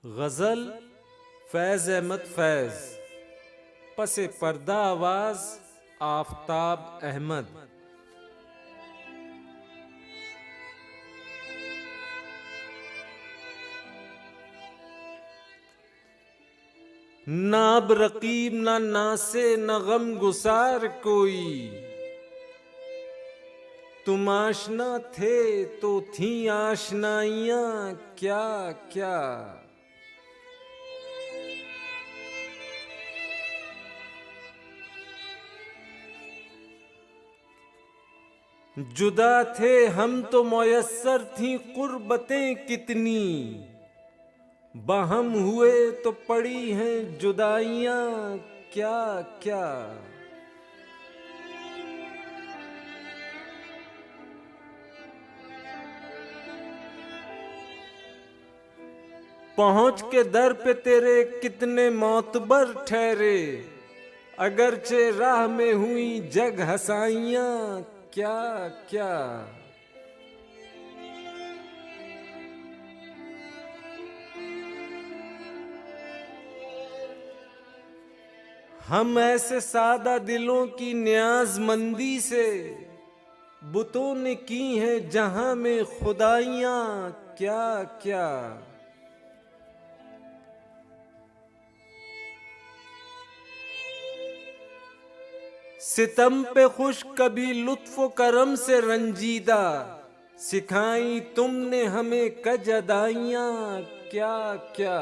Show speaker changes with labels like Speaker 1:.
Speaker 1: गजल फैज अहमद फैज, पसे पर्दा आवाज आफताब अहमद। नाब रकीब ना नासे न गम गुसार कोई, तुम आशना थे तो थी आशनाइयां क्या क्या। जुदा थे हम तो मयस्सर थी कुर्बतें कितनी, बहम हुए तो पड़ी हैं जुदाइयां क्या क्या। पहुंच के दर पे तेरे कितने मोतबर ठहरे, अगरचे राह में हुई जग हसाइयां क्या क्या। हम ऐसे सादा दिलों की न्याजमंदी से, बुतों ने की हैं जहां में खुदाइयां क्या क्या। सितम पे खुश कभी लुत्फ़ो करम से रंजीदा, सिखाई तुमने हमें कज अदाइयां क्या क्या।